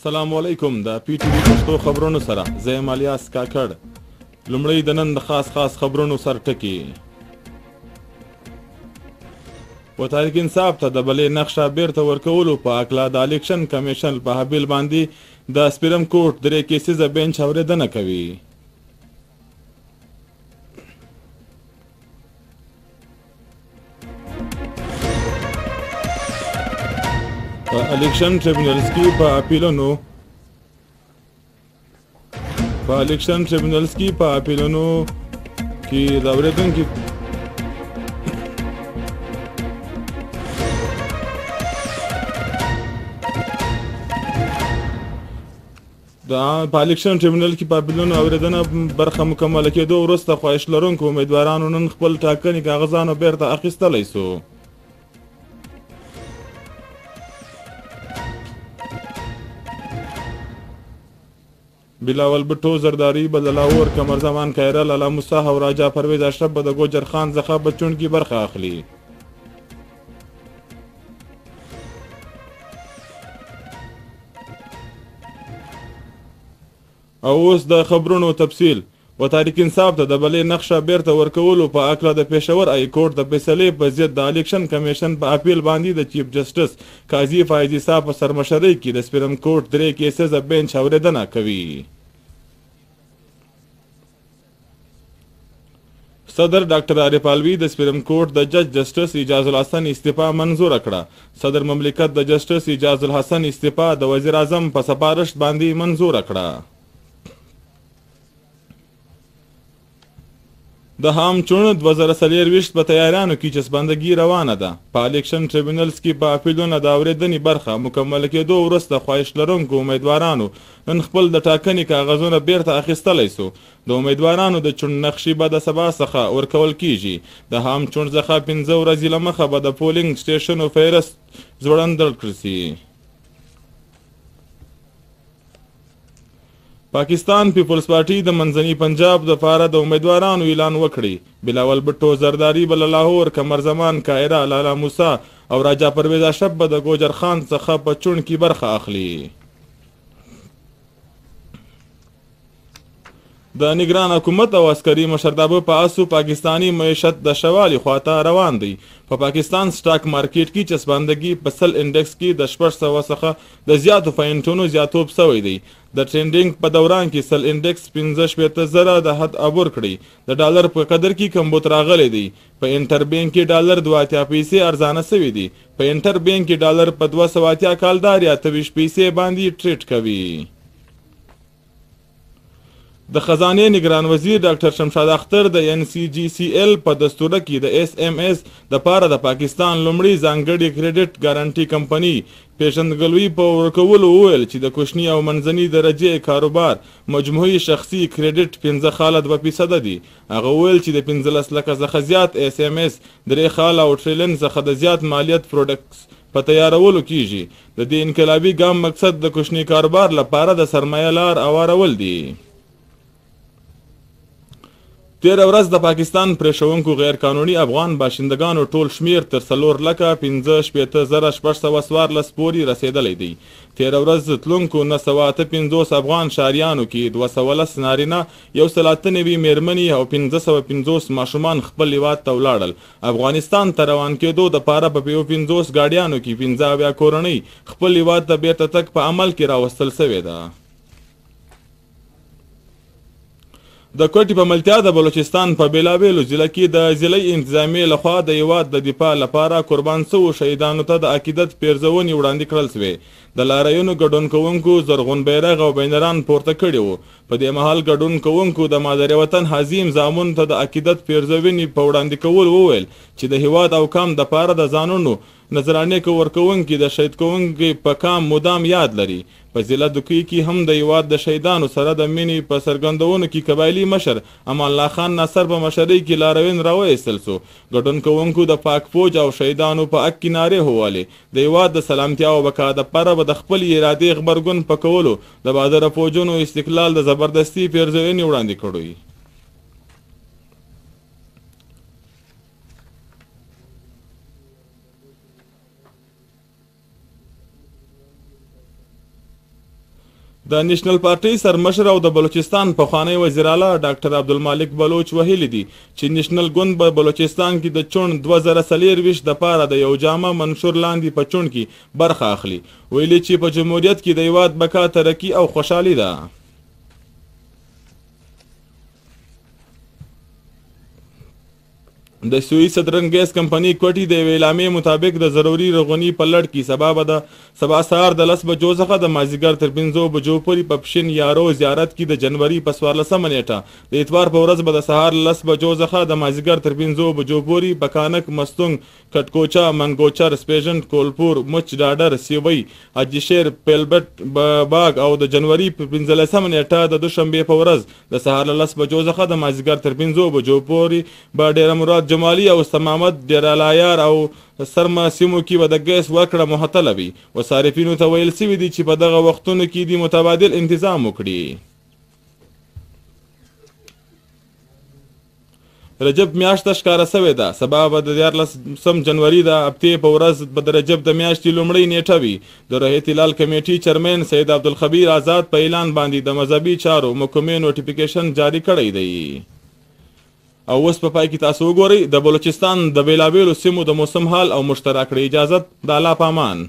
السلام علیکم د پی ټی وی پښتو خبرونو سره زه یم الیاس کاکړ. لومړی د نن د خاص خبرونو سر ټکي. و تحریک انصاف ته د بلې نقشه بیرته ورکولو په هکله د الیکشن کمیشن په حبیل باندې د سپریم کورټ 3 کیسیزه بینچ اورېدنه کوي. په الیکشن ټریبونلز کې په اپیلونو کې د اورېدونکي په الیکشن ټریبونل کې په اپیلونو اورېدنه برخه مکمله کېدو وروسته خواهش لرونکو امیدوارانو نن خپل ټاکنې کاغذانو بیرته اخیستلی سو. بلاول بټو زرداری به د لاهور کمرزمان کایرا لالا موسی او راجا پرویز اشرف به د ګوجر خان څخه په چونډ کې برخه اخلي. او اوس د خبرونو تفصیل. و تحریک انصاف ته د بلې نقشه بیرته ورکولو په هکله د پېښور های کورټ د فیصلې په ضد د الیکشن کمیشن په اپیل باندې د چیف جسټس قاضي فایزي صاحب په سرمشرۍ کې د سپریم کورټ 3 کیسیزه بینچ اورېدنه کوي. صدر ډاکټر عارف الوی د سپریم کورټ د جج جسټس اجاز الحسن استعفا منظوره کړه. صدر مملکت د جسټس اجاز الحسن استعفا د وزیر اعظم په سپارښت باندې منظوره کړه. د هام چون 2024 په تیاریانو کې چسبندګي روانه ده. په الیکشن ټریبونلز کې په اپیلونو د اورېدنې برخه مکمله کېدو وروسته خواهش لرونکو امیدوارانو نن خپل د ټاکنې کاغذونه بیرته اخیستلی سو. د امیدوارانو د چون نقشې به د سبا څخه ورکول کیږي. د هام چون څخه 15 ورځې له مخه به د پولینګ سټیشنو فهرست ځوړندل کړل سي. پاکستان پیپلز پارټي د منځني پنجاب دپاره د امیدوارانو اعلان وکړي. بلاول بټو زرداری به له لاهور کمرزمان کایرا لالا موسی او راجا پرویز اشرف به د ګوجر خان څخه په چونډ کې برخه اخلي. د نگران حکومت او عسکري مشرتابه په اسو پاکستانی معیشت د شوالي خواته روان دی. په پاکستان سټاک مارکیټ کې چسبندګي په سل انډکس کې د 600 څخه د زیاتو پوینټونو زیاتوب شوی دی. د ټرینډینګ په دوران کې سل انډکس 15,000 د حد عبور کړی. د ډالر په قدر کې کمبود راغلی دی. په انټر بانک کې ډالر 2 پیسې ارزانه شوی دی. په انټر بانک کې ډالر په 280 کالدار یا 23 پیسې باندې ټریډ کوي. د خزانه نگران وزیر ډاکټر شمشاد اختر د NCGCL په دستوره کې د SMS د پاره د پاکستان لومړی ځانګړي کریډټ ګارانټي کمپنی پیژندګلوي په ورکولو وویل چې د کوچني او منځني درجې کاروبار مجموعي شخصي کریډټ 15.2% دي. هغه وویل چې د 15 لکه څخه زیات SMS 3 او ټریلیون څخه د زیات مالیت پروډکټس په تیارولو کیږي. د دې انقلابي ګام مقصد د کوچني کاروبار لپاره د سرمایه لار اوارول دي. تیر ورځ د پاکستان پریښونکو غیر قانوني افغان باشندگانو ټول شمیر تر 4,65,614 پورې رسیدلی دی. تیر ورځ تلونکو 958 افغان شهریانو کې 210 نارینه 193 میرمنې او 550 ماشومان خپل هیواد ته ولاړل. افغانستان ته روان کېدو دپاره په 50 ګاډیانو کې 15 کورنۍ خپل هیواد ته بیرته تګ په عمل کې راوستل سوې ده. د کوټې په ملتیا د بلوچستان په بیلابیلو ضلع کې د ضلعي انتظامیې لخوا د هیواد د دفاع لپاره قربان شوو شهیدانو ته د عقیدت پیرزونې وړاندې کړل سوې. د لاریونو ګډون کوونکو زرغون بیرغ او بینران پورته کړي وو. په دې مهال ګډون کوونکو د مادر وطن حزیم زامن ته د عقیدت پیرزونې په وړاندې کول وویل چې د هیواد او قام دپاره د ځانونو نظرانې ورکوونکي د شهید کوونکي په کام مدام یاد لري. په ضلع دوکي کې هم د هیواد د شهیدانو سره د مینې په څرګندونو کې قبایلي مشر امان الله خان ناصر په مشرۍ کې لاروین راوایستل سو. ګډون کوونکو د پاک فوج او شهیدانو په حق کې نارې ووهلې. د هیواد د سلامتیا او بقا دپاره به د خپل ارادې غبرګون په کولو د بهادره فوجونو استقلال د زبردستي پیرزوینې وړاندې کړی. د نېشنل پارټۍ سرمشر او د بلوچستان پخوانی وزیر اعلی ډاکټر عبدالمالک بلوچ ویلي دي چې نېشنل ګوند په بلوچستان کې د چون 2024 د پاره د یو جامع منشور لاندې په چون کې برخه اخلي. ویلي چې په جمهوریت کې د هیواد بقا ترقي او خوشحالي ده. د سویس صدرن ګیس کمپنی کوټي د اعلامیې مطابق د ضروري رغونی په لړ کې سبا سهار د 10 بجو څخه د مازدیګر تر 5 بجو پورې په پښین یارو زیارت کې د جنوري په 14 نیټه د اتوار په ورځ به د سهار 10 بجو څخه د مازدیګر تر 5 بجو پورې په کانک مستونګ کټکوچا منګوچر سپیژن کولپور مچ ډاډر سیوی حاجی پیلبټ باغ او د جنوري په 15 نیټه د دوشنبه په ورځ د سهار 10 بجو څخه د مازدیګر تر 5 بجو پورې به ډیر مراد جمالي او استمامت ډیرالایار او سرما سیمو کې به د ګیس ورکړه معطله وي و صارفینو ته ویل سوي دي چې په دغه وختونو کې د متبادل انتظام وکړي. رجب میاشت ښکاره سوې ده. سبا به د 14 جنوري د هفتې په ورځ به د رجب د میاشتې لومړۍ نیټه وي. د روحیت هلال کمیټې چیرمین سید عبدالخبیر آزاد په اعلان باندې د مذهبي چارو محکمې نوټیفیکیشن جاری کړی دی. او اوس په پای کې تاسو وګورئ د بلوچستان د بیلابیلو سیمو د موسم حال او مشترک اجازت د الله په امان.